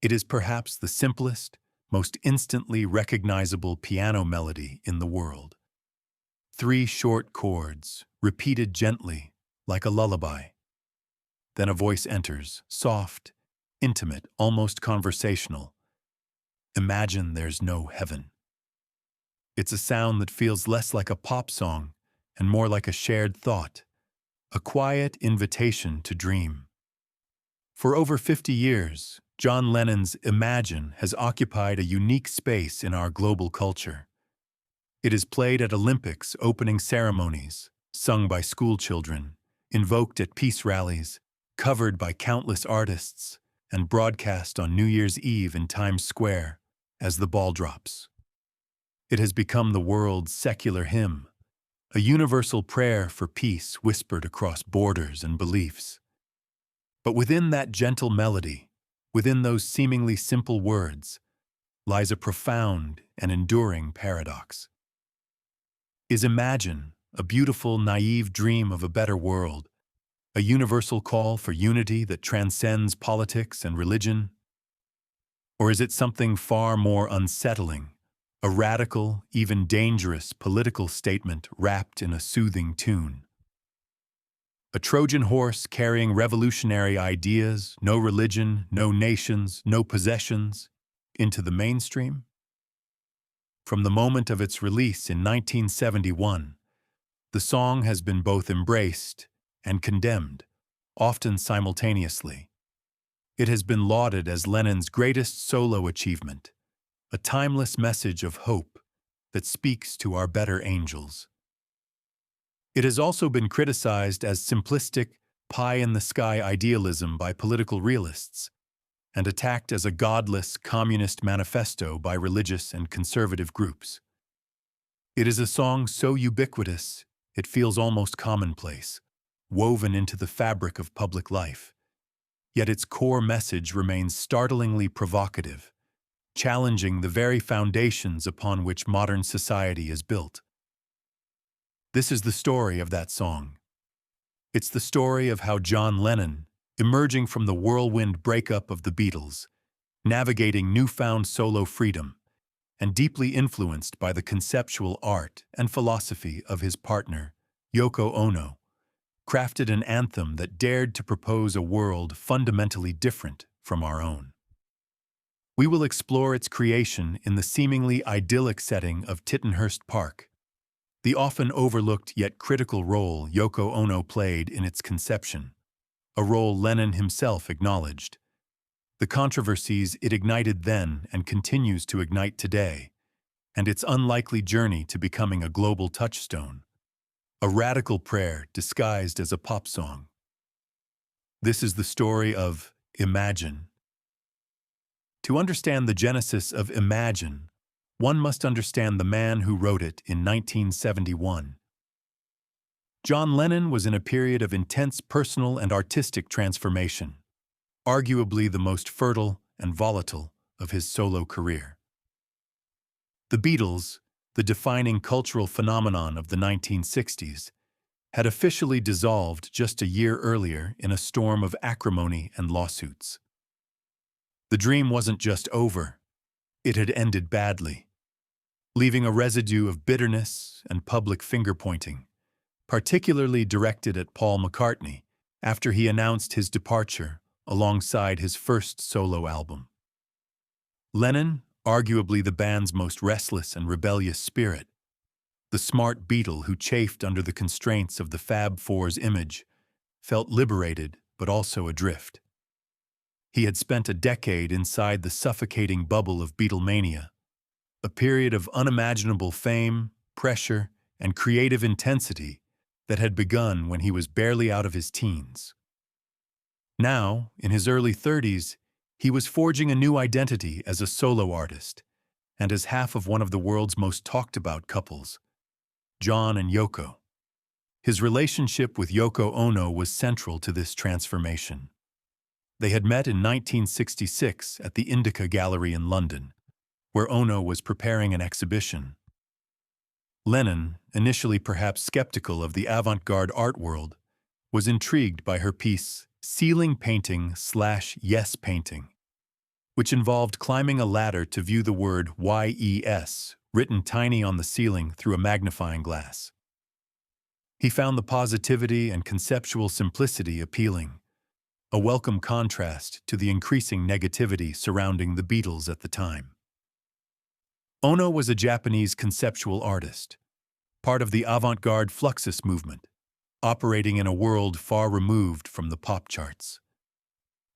It is perhaps the simplest, most instantly recognizable piano melody in the world. Three short chords, repeated gently, like a lullaby. Then a voice enters, soft, intimate, almost conversational. Imagine there's no heaven. It's a sound that feels less like a pop song and more like a shared thought, a quiet invitation to dream. For over 50 years, John Lennon's Imagine has occupied a unique space in our global culture. It is played at Olympics opening ceremonies, sung by schoolchildren, invoked at peace rallies, covered by countless artists, and broadcast on New Year's Eve in Times Square as the ball drops. It has become the world's secular hymn, a universal prayer for peace whispered across borders and beliefs. But within that gentle melody, within those seemingly simple words, lies a profound and enduring paradox. Is Imagine a beautiful, naive dream of a better world, a universal call for unity that transcends politics and religion? Or is it something far more unsettling, a radical, even dangerous political statement wrapped in a soothing tune? A Trojan horse carrying revolutionary ideas, no religion, no nations, no possessions, into the mainstream? From the moment of its release in 1971, the song has been both embraced and condemned, often simultaneously. It has been lauded as Lennon's greatest solo achievement, a timeless message of hope that speaks to our better angels. It has also been criticized as simplistic, pie-in-the-sky idealism by political realists, and attacked as a godless communist manifesto by religious and conservative groups. It is a song so ubiquitous, it feels almost commonplace, woven into the fabric of public life. Yet its core message remains startlingly provocative, challenging the very foundations upon which modern society is built. This is the story of that song. It's the story of how John Lennon, emerging from the whirlwind breakup of the Beatles, navigating newfound solo freedom, and deeply influenced by the conceptual art and philosophy of his partner, Yoko Ono, crafted an anthem that dared to propose a world fundamentally different from our own. We will explore its creation in the seemingly idyllic setting of Tittenhurst Park, the often overlooked yet critical role Yoko Ono played in its conception, a role Lennon himself acknowledged, the controversies it ignited then and continues to ignite today, and its unlikely journey to becoming a global touchstone, a radical prayer disguised as a pop song. This is the story of Imagine. To understand the genesis of Imagine, one must understand the man who wrote it in 1971. John Lennon was in a period of intense personal and artistic transformation, arguably the most fertile and volatile of his solo career. The Beatles, the defining cultural phenomenon of the 1960s, had officially dissolved just a year earlier in a storm of acrimony and lawsuits. The dream wasn't just over, it had ended badly, leaving a residue of bitterness and public finger-pointing, particularly directed at Paul McCartney after he announced his departure alongside his first solo album. Lennon, arguably the band's most restless and rebellious spirit, the smart Beatle who chafed under the constraints of the Fab Four's image, felt liberated but also adrift. He had spent a decade inside the suffocating bubble of Beatlemania, a period of unimaginable fame, pressure, and creative intensity that had begun when he was barely out of his teens. Now, in his early 30s, he was forging a new identity as a solo artist and as half of one of the world's most talked-about couples, John and Yoko. His relationship with Yoko Ono was central to this transformation. They had met in 1966 at the Indica Gallery in London, where Ono was preparing an exhibition. Lennon, initially perhaps skeptical of the avant-garde art world, was intrigued by her piece Ceiling Painting / Yes Painting. which involved climbing a ladder to view the word YES, written tiny on the ceiling through a magnifying glass. He found the positivity and conceptual simplicity appealing, a welcome contrast to the increasing negativity surrounding the Beatles at the time. Ono was a Japanese conceptual artist, part of the avant-garde Fluxus movement, operating in a world far removed from the pop charts.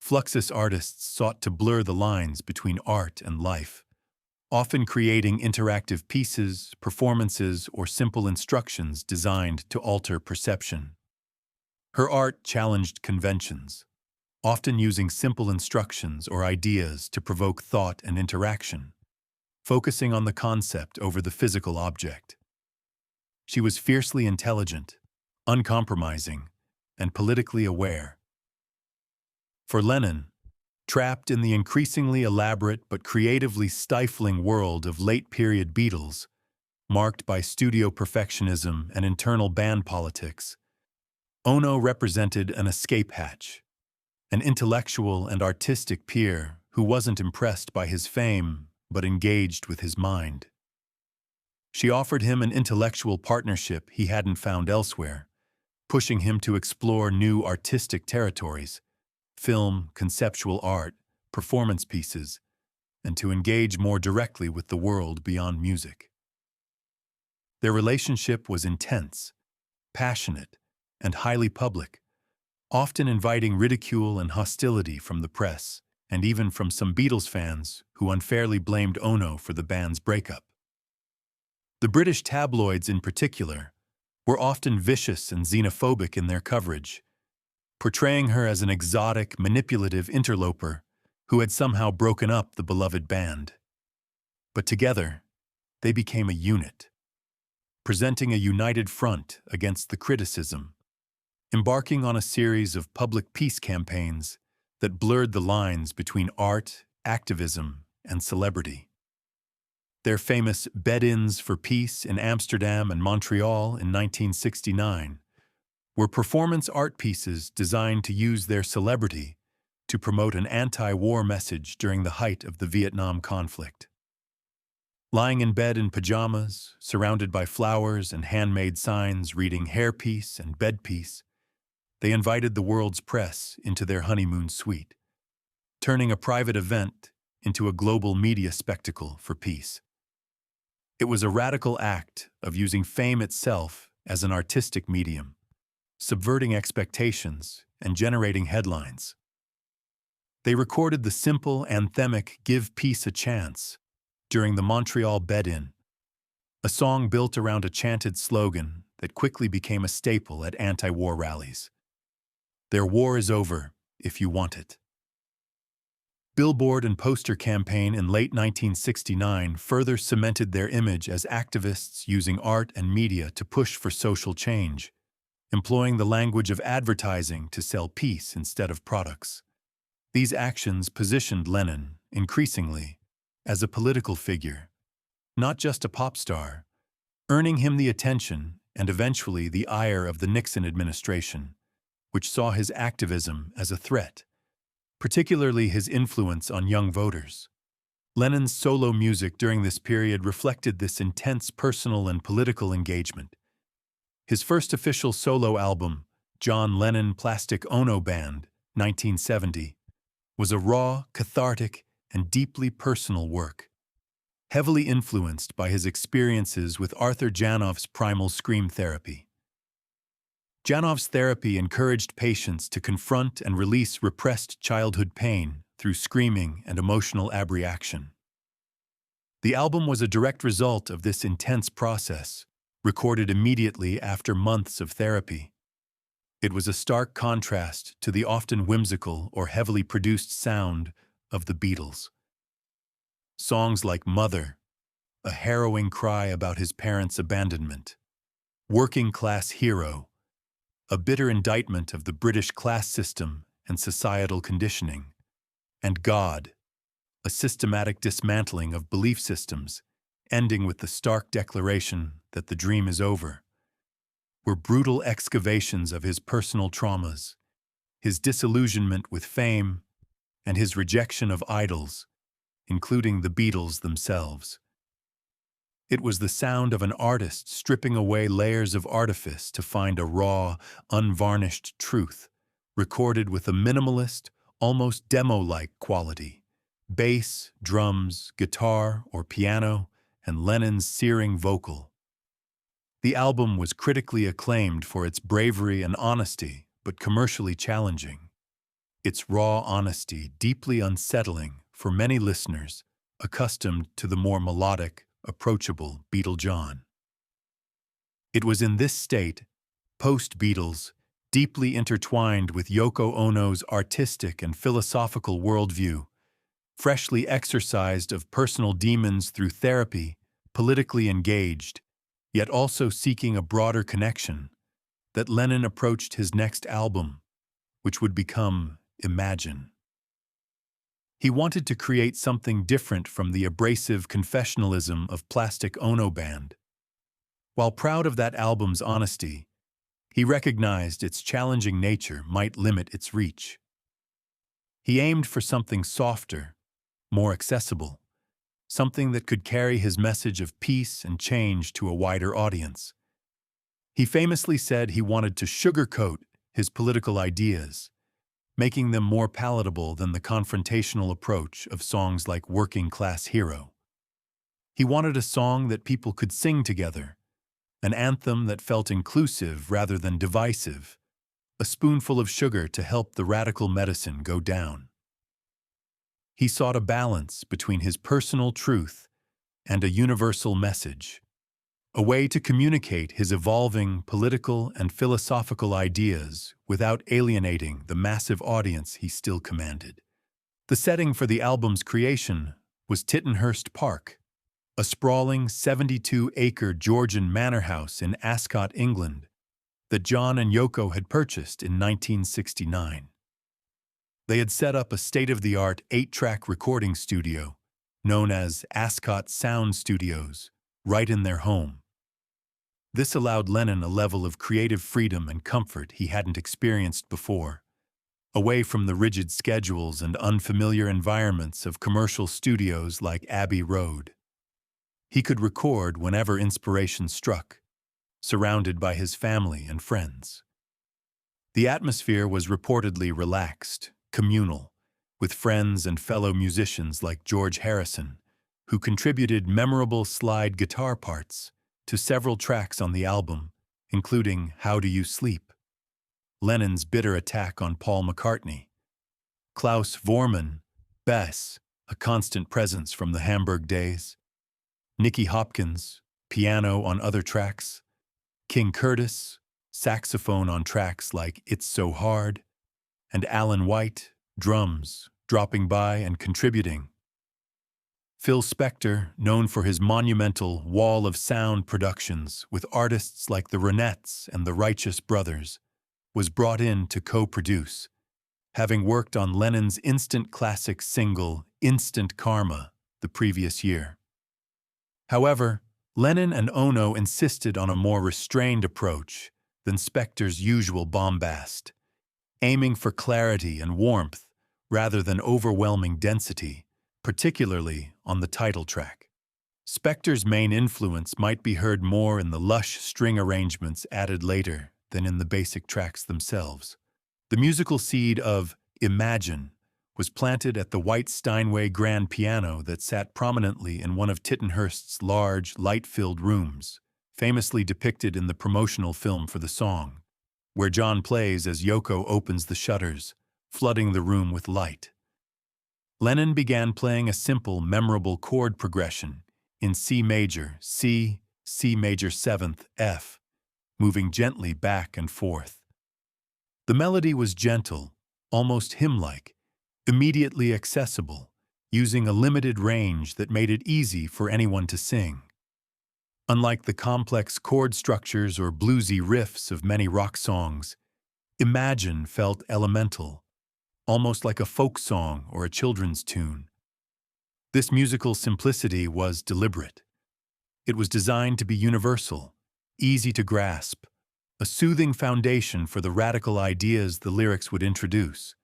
Fluxus artists sought to blur the lines between art and life, often creating interactive pieces, performances, or simple instructions designed to alter perception. Her art challenged conventions, often using simple instructions or ideas to provoke thought and interaction, focusing on the concept over the physical object. She was fiercely intelligent, uncompromising, and politically aware. For Lennon, trapped in the increasingly elaborate but creatively stifling world of late-period Beatles, marked by studio perfectionism and internal band politics, Ono represented an escape hatch, an intellectual and artistic peer who wasn't impressed by his fame but engaged with his mind. She offered him an intellectual partnership he hadn't found elsewhere, pushing him to explore new artistic territories, film, conceptual art, performance pieces, and to engage more directly with the world beyond music. Their relationship was intense, passionate, and highly public, often inviting ridicule and hostility from the press, and even from some Beatles fans who unfairly blamed Ono for the band's breakup. The British tabloids, in particular, were often vicious and xenophobic in their coverage, portraying her as an exotic, manipulative interloper who had somehow broken up the beloved band. But together, they became a unit, presenting a united front against the criticism, embarking on a series of public peace campaigns that blurred the lines between art, activism, and celebrity. Their famous bed-ins for peace in Amsterdam and Montreal in 1969 were performance art pieces designed to use their celebrity to promote an anti-war message during the height of the Vietnam conflict. Lying in bed in pajamas, surrounded by flowers and handmade signs reading hairpiece and bedpiece, they invited the world's press into their honeymoon suite, turning a private event into a global media spectacle for peace. It was a radical act of using fame itself as an artistic medium, subverting expectations and generating headlines. They recorded the simple, anthemic "Give Peace a Chance" during the Montreal Bed-In, a song built around a chanted slogan that quickly became a staple at anti-war rallies. "Their war is over, if you want it." Billboard and poster campaign in late 1969 further cemented their image as activists using art and media to push for social change, employing the language of advertising to sell peace instead of products. These actions positioned Lennon, increasingly, as a political figure, not just a pop star, earning him the attention and eventually the ire of the Nixon administration, which saw his activism as a threat, particularly his influence on young voters. Lennon's solo music during this period reflected this intense personal and political engagement. His first official solo album, John Lennon Plastic Ono Band, 1970, was a raw, cathartic, and deeply personal work, heavily influenced by his experiences with Arthur Janoff's primal scream therapy. Janoff's therapy encouraged patients to confront and release repressed childhood pain through screaming and emotional abreaction. The album was a direct result of this intense process, recorded immediately after months of therapy. It was a stark contrast to the often whimsical or heavily produced sound of the Beatles. Songs like Mother, a harrowing cry about his parents' abandonment, Working Class Hero, a bitter indictment of the British class system and societal conditioning, and God, a systematic dismantling of belief systems, ending with the stark declaration that the dream is over, were brutal excavations of his personal traumas, his disillusionment with fame, and his rejection of idols including the Beatles themselves. It was the sound of an artist stripping away layers of artifice to find a raw, unvarnished truth, recorded with a minimalist, almost demo-like quality. Bass, drums, guitar, or piano, and Lennon's searing vocal. The album was critically acclaimed for its bravery and honesty, but commercially challenging. Its raw honesty deeply unsettling for many listeners accustomed to the more melodic, approachable Beatle John. It was in this state, post-Beatles, deeply intertwined with Yoko Ono's artistic and philosophical worldview, freshly exorcised of personal demons through therapy, politically engaged, yet also seeking a broader connection, that Lennon approached his next album, which would become Imagine. He wanted to create something different from the abrasive confessionalism of Plastic Ono Band. While proud of that album's honesty, he recognized its challenging nature might limit its reach. He aimed for something softer, more accessible, something that could carry his message of peace and change to a wider audience. He famously said he wanted to sugarcoat his political ideas, making them more palatable than the confrontational approach of songs like Working Class Hero. He wanted a song that people could sing together, an anthem that felt inclusive rather than divisive, a spoonful of sugar to help the radical medicine go down. He sought a balance between his personal truth and a universal message, a way to communicate his evolving political and philosophical ideas without alienating the massive audience he still commanded. The setting for the album's creation was Tittenhurst Park, a sprawling 72-acre Georgian manor house in Ascot, England, that John and Yoko had purchased in 1969. They had set up a state-of-the-art 8-track recording studio, known as Ascot Sound Studios, right in their home. This allowed Lennon a level of creative freedom and comfort he hadn't experienced before, away from the rigid schedules and unfamiliar environments of commercial studios like Abbey Road. He could record whenever inspiration struck, surrounded by his family and friends. The atmosphere was reportedly relaxed, communal, with friends and fellow musicians like George Harrison, who contributed memorable slide guitar parts to several tracks on the album, including How Do You Sleep, Lennon's bitter attack on Paul McCartney, Klaus Voormann, bass, a constant presence from the Hamburg days, Nicky Hopkins, piano on other tracks, King Curtis, saxophone on tracks like It's So Hard, and Alan White, drums, dropping by and contributing. Phil Spector, known for his monumental Wall of Sound productions with artists like the Ronettes and the Righteous Brothers, was brought in to co-produce, having worked on Lennon's instant classic single Instant Karma the previous year. However, Lennon and Ono insisted on a more restrained approach than Spector's usual bombast, aiming for clarity and warmth rather than overwhelming density, particularly on the title track. Spector's main influence might be heard more in the lush string arrangements added later than in the basic tracks themselves. The musical seed of Imagine was planted at the white Steinway grand piano that sat prominently in one of Tittenhurst's large, light-filled rooms, famously depicted in the promotional film for the song, where John plays as Yoko opens the shutters, flooding the room with light. Lennon began playing a simple, memorable chord progression in C major, C, C major 7th, F, moving gently back and forth. The melody was gentle, almost hymn-like, immediately accessible, using a limited range that made it easy for anyone to sing. Unlike the complex chord structures or bluesy riffs of many rock songs, Imagine felt elemental, almost like a folk song or a children's tune. This musical simplicity was deliberate. It was designed to be universal, easy to grasp, a soothing foundation for the radical ideas the lyrics would introduce.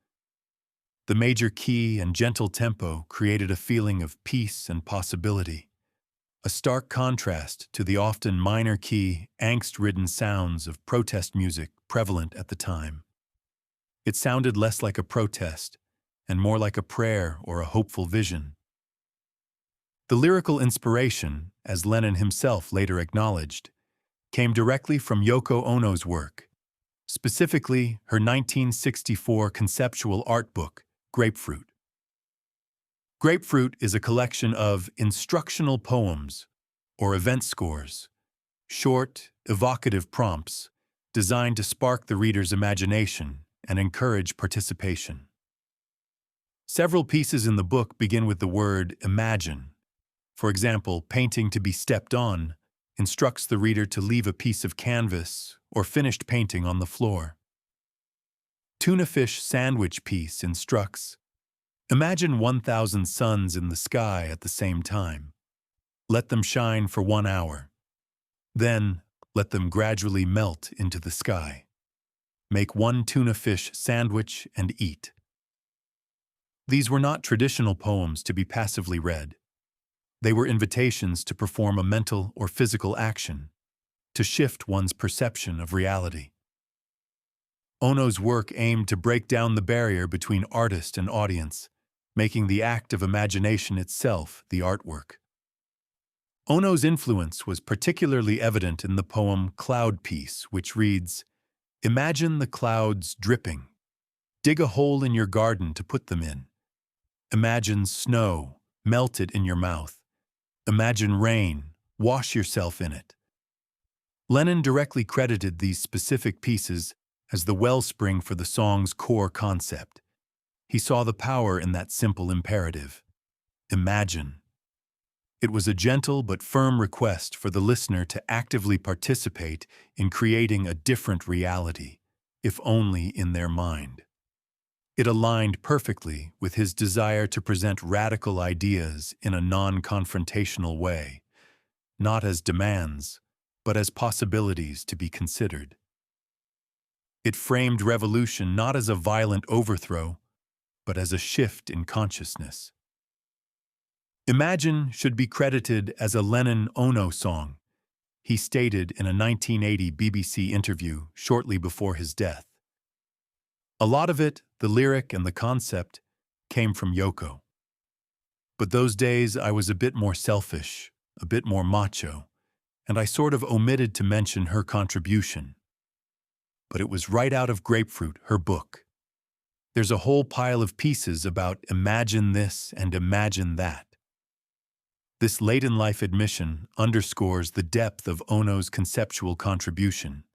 The major key and gentle tempo created a feeling of peace and possibility, a stark contrast to the often minor key, angst-ridden sounds of protest music prevalent at the time. It sounded less like a protest and more like a prayer or a hopeful vision. The lyrical inspiration, as Lennon himself later acknowledged, came directly from Yoko Ono's work, specifically her 1964 conceptual art book, Grapefruit. Grapefruit is a collection of instructional poems, or event scores, short, evocative prompts designed to spark the reader's imagination and encourage participation. Several pieces in the book begin with the word imagine. For example, painting to be stepped on instructs the reader to leave a piece of canvas or finished painting on the floor. Tuna fish sandwich piece instructs, imagine 1,000 suns in the sky at the same time. Let them shine for 1 hour. Then, let them gradually melt into the sky. Make 1 tuna fish sandwich and eat. These were not traditional poems to be passively read. They were invitations to perform a mental or physical action, to shift one's perception of reality. Ono's work aimed to break down the barrier between artist and audience, making the act of imagination itself the artwork. Ono's influence was particularly evident in the poem Cloud Piece, which reads, "Imagine the clouds dripping. Dig a hole in your garden to put them in. Imagine snow, melt it in your mouth. Imagine rain, wash yourself in it." Lennon directly credited these specific pieces as the wellspring for the song's core concept. He saw the power in that simple imperative. Imagine. It was a gentle but firm request for the listener to actively participate in creating a different reality, if only in their mind. It aligned perfectly with his desire to present radical ideas in a non-confrontational way, not as demands, but as possibilities to be considered. It framed revolution not as a violent overthrow, but as a shift in consciousness. Imagine should be credited as a Lennon-Ono song, he stated in a 1980 BBC interview shortly before his death. A lot of it, the lyric and the concept, came from Yoko. But those days I was a bit more selfish, a bit more macho, and I sort of omitted to mention her contribution. But it was right out of Grapefruit, her book. There's a whole pile of pieces about imagine this and imagine that. This late-in-life admission underscores the depth of Ono's conceptual contribution,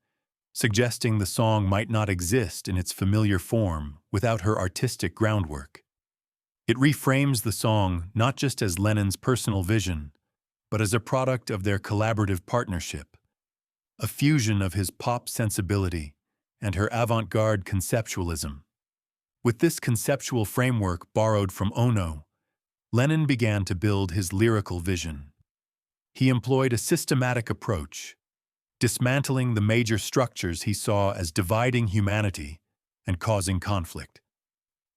suggesting the song might not exist in its familiar form without her artistic groundwork. It reframes the song not just as Lennon's personal vision, but as a product of their collaborative partnership, a fusion of his pop sensibility and her avant-garde conceptualism. With this conceptual framework borrowed from Ono, Lennon began to build his lyrical vision. He employed a systematic approach, dismantling the major structures he saw as dividing humanity and causing conflict: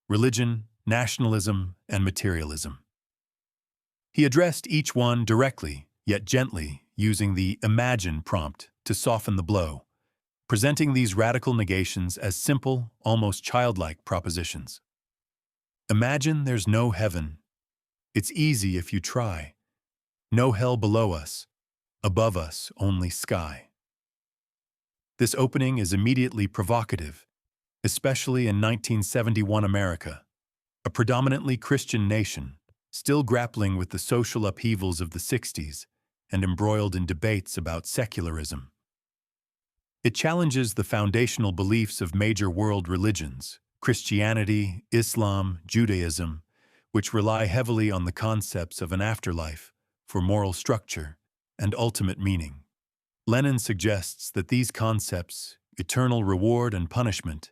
religion, nationalism, and materialism. He addressed each one directly, yet gently, using the imagine prompt to soften the blow, presenting these radical negations as simple, almost childlike propositions. Imagine there's no heaven. It's easy if you try. No hell below us. Above us, only sky. This opening is immediately provocative, especially in 1971 America, a predominantly Christian nation, still grappling with the social upheavals of the 60s and embroiled in debates about secularism. It challenges the foundational beliefs of major world religions, Christianity, Islam, Judaism, which rely heavily on the concepts of an afterlife for moral structure and ultimate meaning. Lennon suggests that these concepts, eternal reward and punishment,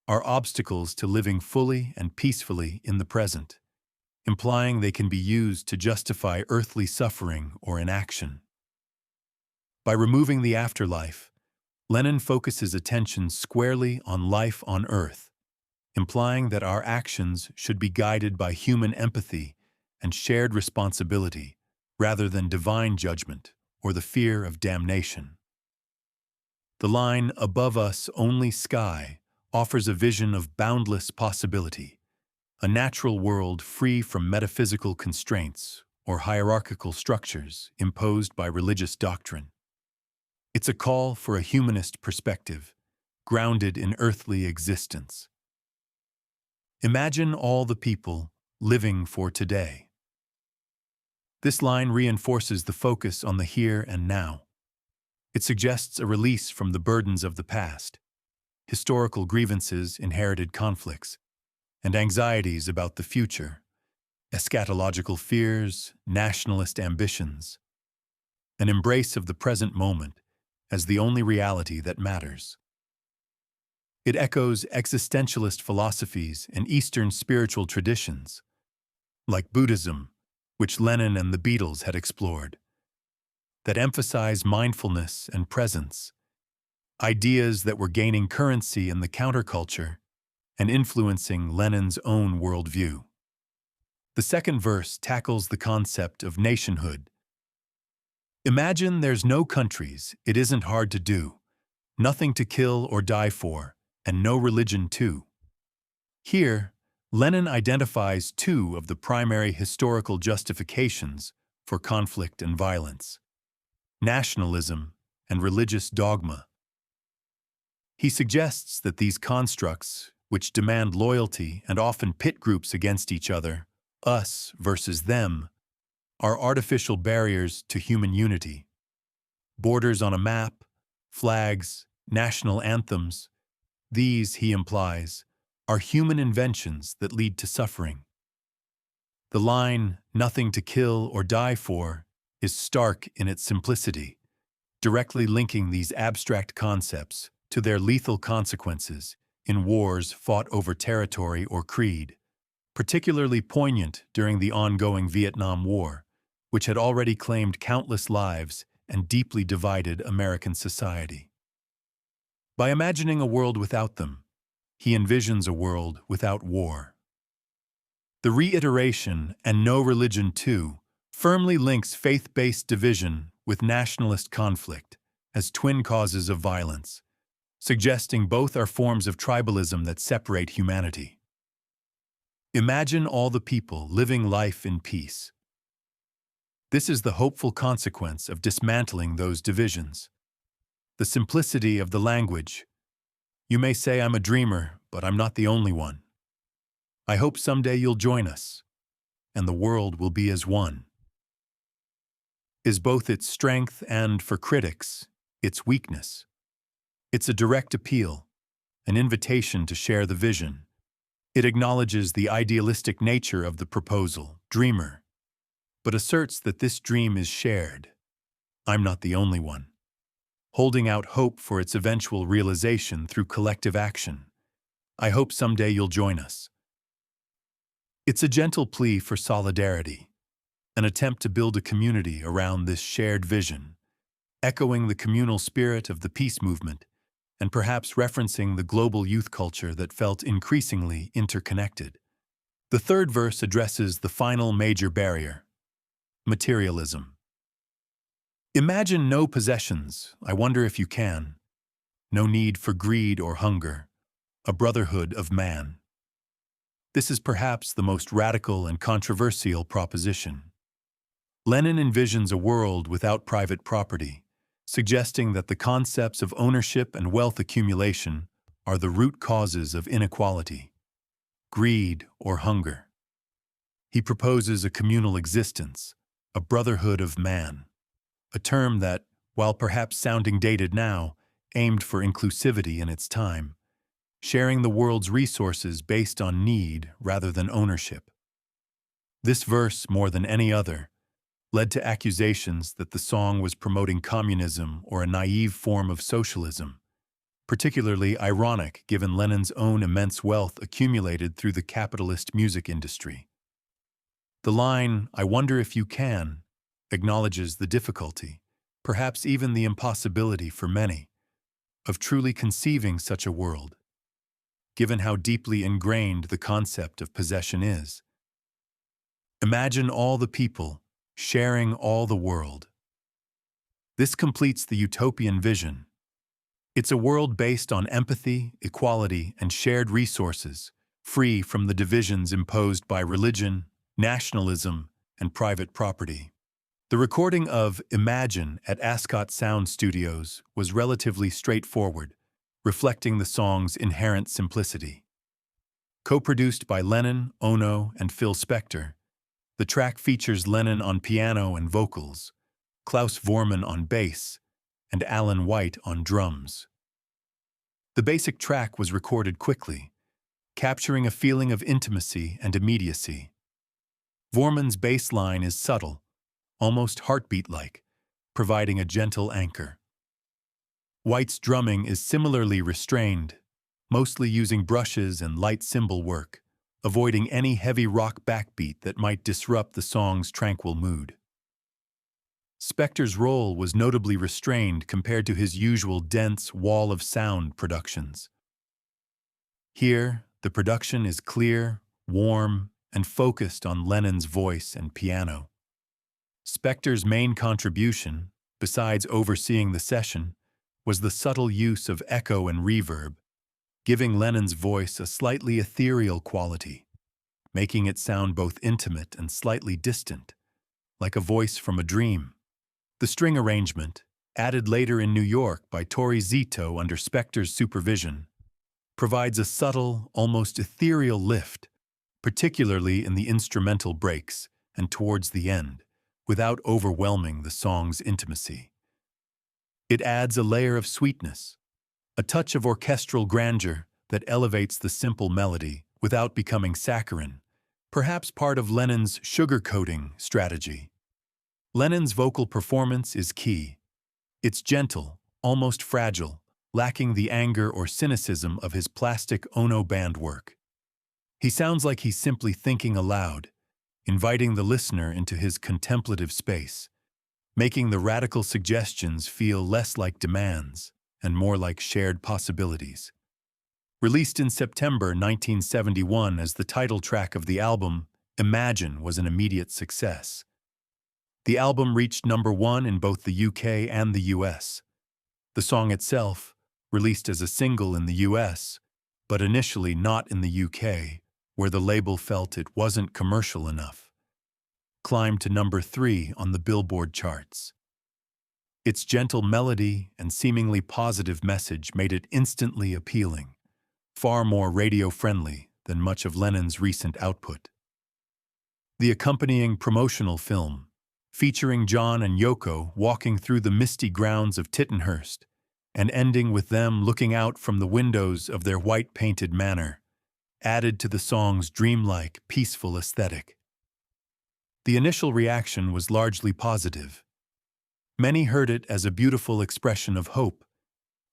are obstacles to living fully and peacefully in the present, implying they can be used to justify earthly suffering or inaction. By removing the afterlife, Lennon focuses attention squarely on life on Earth, implying that our actions should be guided by human empathy and shared responsibility rather than divine judgment or the fear of damnation. The line, "Above us only sky," offers a vision of boundless possibility, a natural world free from metaphysical constraints or hierarchical structures imposed by religious doctrine. It's a call for a humanist perspective, grounded in earthly existence. Imagine all the people living for today. This line reinforces the focus on the here and now. It suggests a release from the burdens of the past, historical grievances, inherited conflicts, and anxieties about the future, eschatological fears, nationalist ambitions, an embrace of the present moment as the only reality that matters. It echoes existentialist philosophies and Eastern spiritual traditions, like Buddhism, which Lennon and the Beatles had explored, that emphasize mindfulness and presence, ideas that were gaining currency in the counterculture and influencing Lennon's own worldview. The second verse tackles the concept of nationhood. Imagine there's no countries, it isn't hard to do, nothing to kill or die for, and no religion too. Here, Lennon identifies two of the primary historical justifications for conflict and violence: nationalism and religious dogma. He suggests that these constructs, which demand loyalty and often pit groups against each other, us versus them, are artificial barriers to human unity. Borders on a map, flags, national anthems, these, he implies, are human inventions that lead to suffering. The line, "nothing to kill or die for," is stark in its simplicity, directly linking these abstract concepts to their lethal consequences in wars fought over territory or creed, particularly poignant during the ongoing Vietnam War, which had already claimed countless lives and deeply divided American society. By imagining a world without them, he envisions a world without war. The reiteration, "and no religion too," firmly links faith-based division with nationalist conflict as twin causes of violence, suggesting both are forms of tribalism that separate humanity. Imagine all the people living life in peace. This is the hopeful consequence of dismantling those divisions. The simplicity of the language. You may say I'm a dreamer, but I'm not the only one. I hope someday you'll join us, and the world will be as one. Is both its strength and, for critics, its weakness. It's a direct appeal, an invitation to share the vision. It acknowledges the idealistic nature of the proposal, dreamer, but asserts that this dream is shared. I'm not the only one. Holding out hope for its eventual realization through collective action. I hope someday you'll join us. It's a gentle plea for solidarity, an attempt to build a community around this shared vision, echoing the communal spirit of the peace movement, and perhaps referencing the global youth culture that felt increasingly interconnected. The third verse addresses the final major barrier: materialism. Imagine no possessions, I wonder if you can. No need for greed or hunger, a brotherhood of man. This is perhaps the most radical and controversial proposition. Lennon envisions a world without private property, suggesting that the concepts of ownership and wealth accumulation are the root causes of inequality, greed, or hunger. He proposes a communal existence, a brotherhood of man, a term that, while perhaps sounding dated now, aimed for inclusivity in its time, sharing the world's resources based on need rather than ownership. This verse, more than any other, led to accusations that the song was promoting communism or a naive form of socialism, particularly ironic given Lennon's own immense wealth accumulated through the capitalist music industry. The line, "I wonder if you can," acknowledges the difficulty, perhaps even the impossibility for many, of truly conceiving such a world. given how deeply ingrained the concept of possession is. Imagine all the people, sharing all the world. This completes the utopian vision. It's a world based on empathy, equality, and shared resources, free from the divisions imposed by religion, nationalism, and private property. The recording of Imagine at Ascot Sound Studios was relatively straightforward, reflecting the song's inherent simplicity. Co-produced by Lennon, Ono, and Phil Spector, the track features Lennon on piano and vocals, Klaus Voormann on bass, and Alan White on drums. The basic track was recorded quickly, capturing a feeling of intimacy and immediacy. Voormann's bass line is subtle, almost heartbeat-like, providing a gentle anchor. White's drumming is similarly restrained, mostly using brushes and light cymbal work, avoiding any heavy rock backbeat that might disrupt the song's tranquil mood. Spector's role was notably restrained compared to his usual dense wall of sound productions. Here, the production is clear, warm, and focused on Lennon's voice and piano. Spector's main contribution, besides overseeing the session, was the subtle use of echo and reverb, giving Lennon's voice a slightly ethereal quality, making it sound both intimate and slightly distant, like a voice from a dream. The string arrangement, added later in New York by Torre Zito under Spector's supervision, provides a subtle, almost ethereal lift, particularly in the instrumental breaks and towards the end, without overwhelming the song's intimacy. It adds a layer of sweetness, a touch of orchestral grandeur that elevates the simple melody without becoming saccharine, perhaps part of Lennon's sugar-coating strategy. Lennon's vocal performance is key. It's gentle, almost fragile, lacking the anger or cynicism of his plastic Ono band work. He sounds like he's simply thinking aloud, inviting the listener into his contemplative space, making the radical suggestions feel less like demands and more like shared possibilities. Released in September 1971 as the title track of the album, Imagine was an immediate success. The album reached #1 in both the UK and the US. The song itself, released as a single in the US, but initially not in the UK, where the label felt it wasn't commercial enough, climbed to #3 on the Billboard charts. Its gentle melody and seemingly positive message made it instantly appealing, far more radio-friendly than much of Lennon's recent output. The accompanying promotional film, featuring John and Yoko walking through the misty grounds of Tittenhurst and ending with them looking out from the windows of their white-painted manor, added to the song's dreamlike, peaceful aesthetic. The initial reaction was largely positive. Many heard it as a beautiful expression of hope,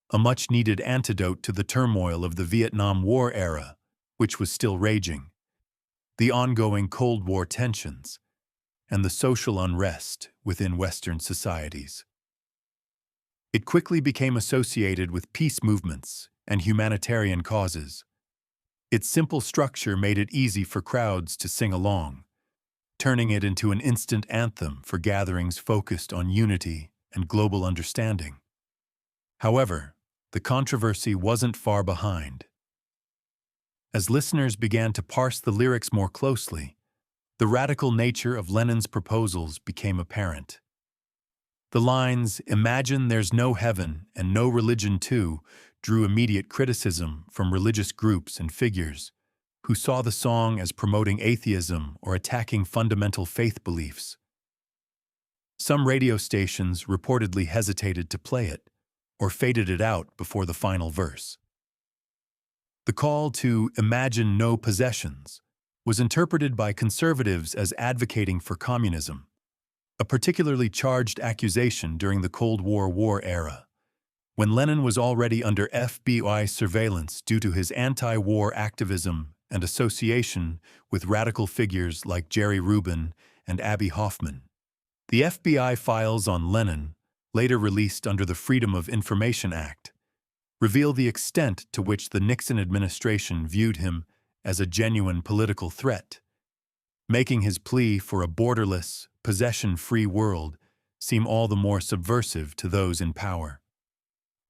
a much-needed antidote to the turmoil of the Vietnam War era, which was still raging, the ongoing Cold War tensions, and the social unrest within Western societies. It quickly became associated with peace movements and humanitarian causes. Its simple structure made it easy for crowds to sing along, turning it into an instant anthem for gatherings focused on unity and global understanding. However, the controversy wasn't far behind. As listeners began to parse the lyrics more closely, the radical nature of Lennon's proposals became apparent. The lines, "Imagine there's no heaven and no religion too," drew immediate criticism from religious groups and figures who saw the song as promoting atheism or attacking fundamental faith beliefs. Some radio stations reportedly hesitated to play it or faded it out before the final verse. The call to "imagine no possessions" was interpreted by conservatives as advocating for communism, a particularly charged accusation during the Cold War era, when Lennon was already under FBI surveillance due to his anti-war activism and association with radical figures like Jerry Rubin and Abbie Hoffman. The FBI files on Lennon, later released under the Freedom of Information Act, reveal the extent to which the Nixon administration viewed him as a genuine political threat, making his plea for a borderless, possession-free world seem all the more subversive to those in power.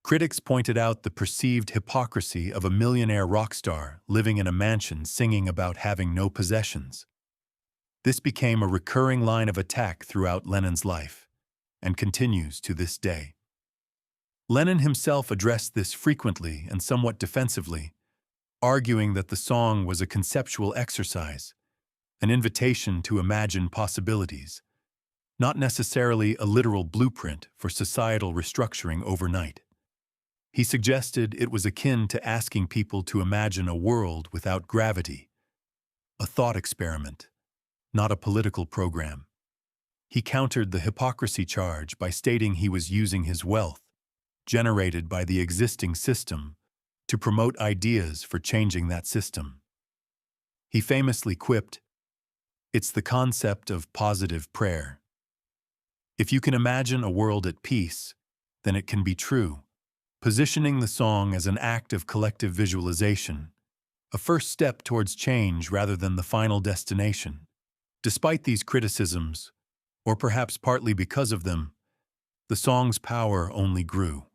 Critics pointed out the perceived hypocrisy of a millionaire rock star living in a mansion singing about having no possessions. This became a recurring line of attack throughout Lennon's life, and continues to this day. Lennon himself addressed this frequently and somewhat defensively, arguing that the song was a conceptual exercise, an invitation to imagine possibilities, not necessarily a literal blueprint for societal restructuring overnight. He suggested it was akin to asking people to imagine a world without gravity, a thought experiment, not a political program. He countered the hypocrisy charge by stating he was using his wealth, generated by the existing system, to promote ideas for changing that system. He famously quipped, "It's the concept of positive prayer. If you can imagine a world at peace, then it can be true," positioning the song as an act of collective visualization, a first step towards change rather than the final destination. Despite these criticisms, or perhaps partly because of them, the song's power only grew.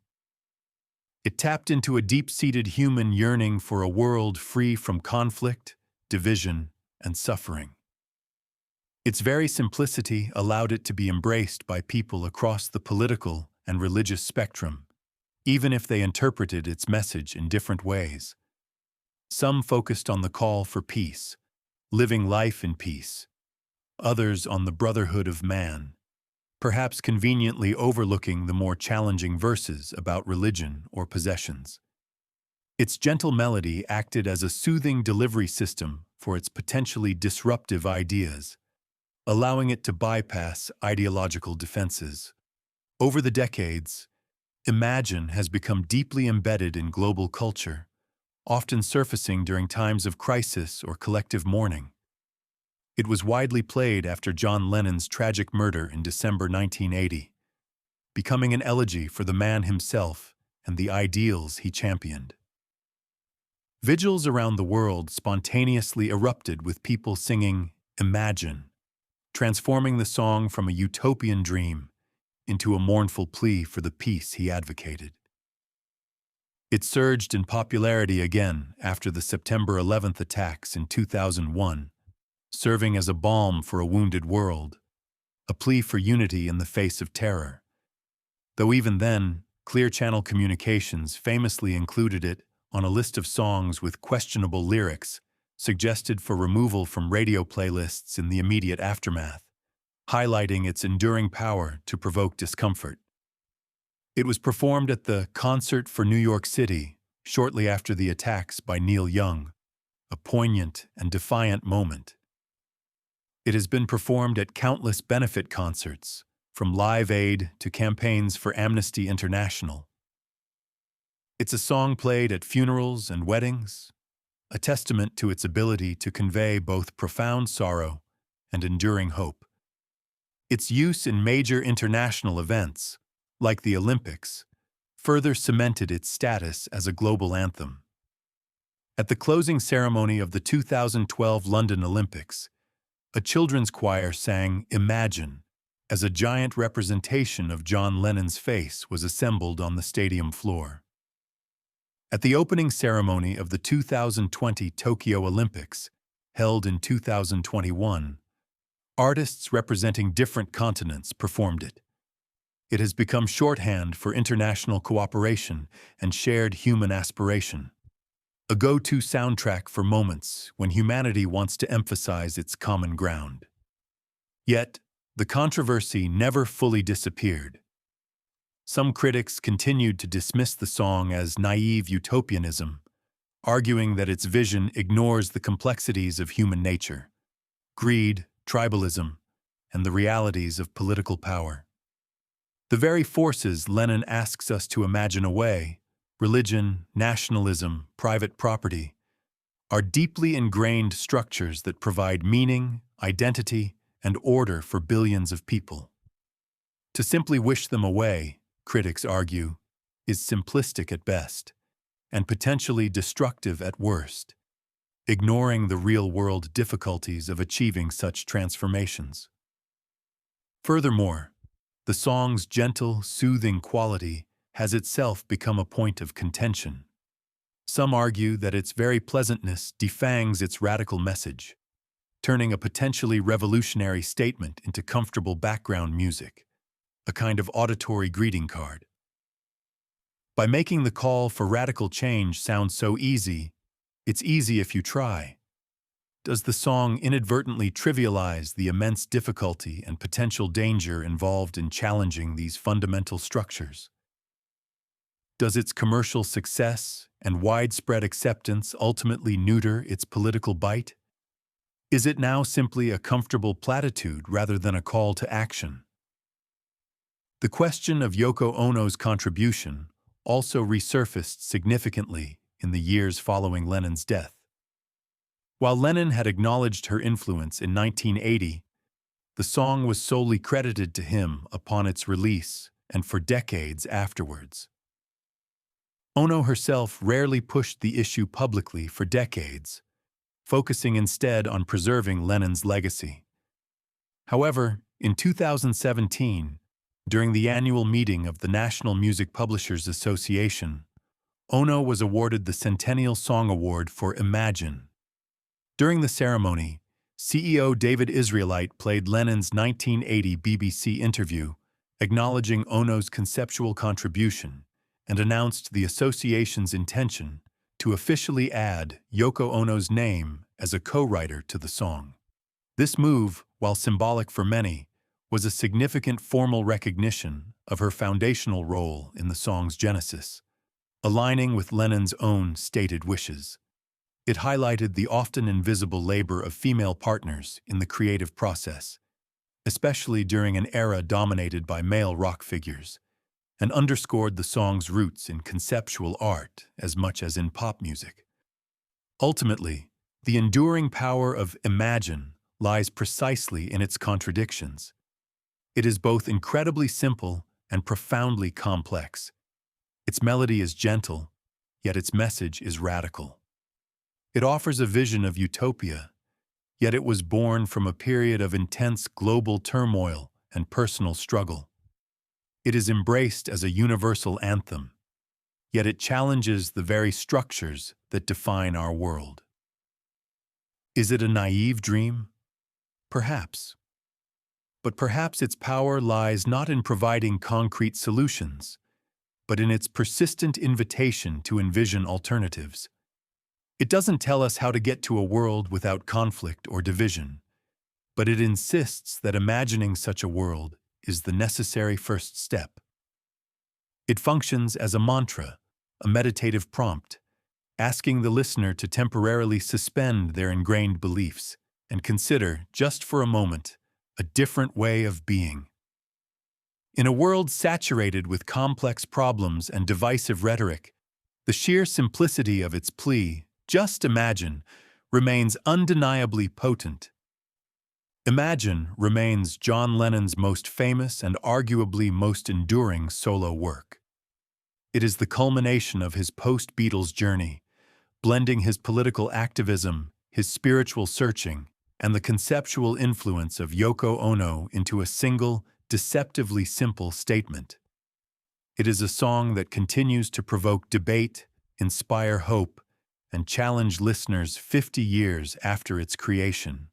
It tapped into a deep-seated human yearning for a world free from conflict, division, and suffering. Its very simplicity allowed it to be embraced by people across the political and religious spectrum, even if they interpreted its message in different ways. Some focused on the call for peace, living life in peace, others on the brotherhood of man, perhaps conveniently overlooking the more challenging verses about religion or possessions. Its gentle melody acted as a soothing delivery system for its potentially disruptive ideas, allowing it to bypass ideological defenses. Over the decades, Imagine has become deeply embedded in global culture, often surfacing during times of crisis or collective mourning. It was widely played after John Lennon's tragic murder in December 1980, becoming an elegy for the man himself and the ideals he championed. Vigils around the world spontaneously erupted with people singing Imagine, transforming the song from a utopian dream into a mournful plea for the peace he advocated. It surged in popularity again after the September 11th attacks in 2001, serving as a balm for a wounded world, a plea for unity in the face of terror. Though even then, Clear Channel Communications famously included it on a list of songs with questionable lyrics suggested for removal from radio playlists in the immediate aftermath, highlighting its enduring power to provoke discomfort. It was performed at the Concert for New York City shortly after the attacks by Neil Young, a poignant and defiant moment. It has been performed at countless benefit concerts, from Live Aid to campaigns for Amnesty International. It's a song played at funerals and weddings, a testament to its ability to convey both profound sorrow and enduring hope. Its use in major international events, like the Olympics, further cemented its status as a global anthem. At the closing ceremony of the 2012 London Olympics, a children's choir sang Imagine as a giant representation of John Lennon's face was assembled on the stadium floor. At the opening ceremony of the 2020 Tokyo Olympics, held in 2021, artists representing different continents performed it. It has become shorthand for international cooperation and shared human aspiration, a go-to soundtrack for moments when humanity wants to emphasize its common ground. Yet, the controversy never fully disappeared. Some critics continued to dismiss the song as naive utopianism, arguing that its vision ignores the complexities of human nature, greed, tribalism, and the realities of political power. The very forces Lennon asks us to imagine away, religion, nationalism, private property, are deeply ingrained structures that provide meaning, identity, and order for billions of people. To simply wish them away, critics argue, is simplistic at best, and potentially destructive at worst, ignoring the real-world difficulties of achieving such transformations. Furthermore, the song's gentle, soothing quality has itself become a point of contention. Some argue that its very pleasantness defangs its radical message, turning a potentially revolutionary statement into comfortable background music, a kind of auditory greeting card. By making the call for radical change sound so easy, it's easy if you try, does the song inadvertently trivialize the immense difficulty and potential danger involved in challenging these fundamental structures? Does its commercial success and widespread acceptance ultimately neuter its political bite? Is it now simply a comfortable platitude rather than a call to action? The question of Yoko Ono's contribution also resurfaced significantly in the years following Lennon's death. While Lennon had acknowledged her influence in 1980, the song was solely credited to him upon its release and for decades afterwards. Ono herself rarely pushed the issue publicly for decades, focusing instead on preserving Lennon's legacy. However, in 2017, during the annual meeting of the National Music Publishers Association, Ono was awarded the Centennial Song Award for Imagine. During the ceremony, CEO David Israelite played Lennon's 1980 BBC interview, acknowledging Ono's conceptual contribution, and announced the association's intention to officially add Yoko Ono's name as a co-writer to the song. This move, while symbolic for many, was a significant formal recognition of her foundational role in the song's genesis, aligning with Lennon's own stated wishes. It highlighted the often invisible labor of female partners in the creative process, especially during an era dominated by male rock figures, and underscored the song's roots in conceptual art as much as in pop music. Ultimately, the enduring power of Imagine lies precisely in its contradictions. It is both incredibly simple and profoundly complex. Its melody is gentle, yet its message is radical. It offers a vision of utopia, yet it was born from a period of intense global turmoil and personal struggle. It is embraced as a universal anthem, yet it challenges the very structures that define our world. Is it a naive dream? Perhaps. But perhaps its power lies not in providing concrete solutions, but in its persistent invitation to envision alternatives. It doesn't tell us how to get to a world without conflict or division, but it insists that imagining such a world is the necessary first step. It functions as a mantra, a meditative prompt, asking the listener to temporarily suspend their ingrained beliefs and consider, just for a moment, a different way of being. In a world saturated with complex problems and divisive rhetoric, the sheer simplicity of its plea, "Just imagine," remains undeniably potent. Imagine remains John Lennon's most famous and arguably most enduring solo work. It is the culmination of his post-Beatles journey, blending his political activism, his spiritual searching, and the conceptual influence of Yoko Ono into a single, deceptively simple statement. It is a song that continues to provoke debate, inspire hope, and challenge listeners 50 years after its creation.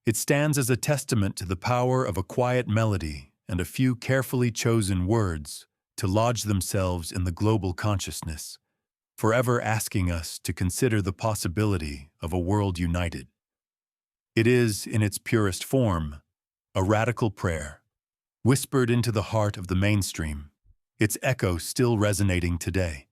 It stands as a testament to the power of a quiet melody and a few carefully chosen words to lodge themselves in the global consciousness, forever asking us to consider the possibility of a world united. It is, in its purest form, a radical prayer, whispered into the heart of the mainstream, its echo still resonating today.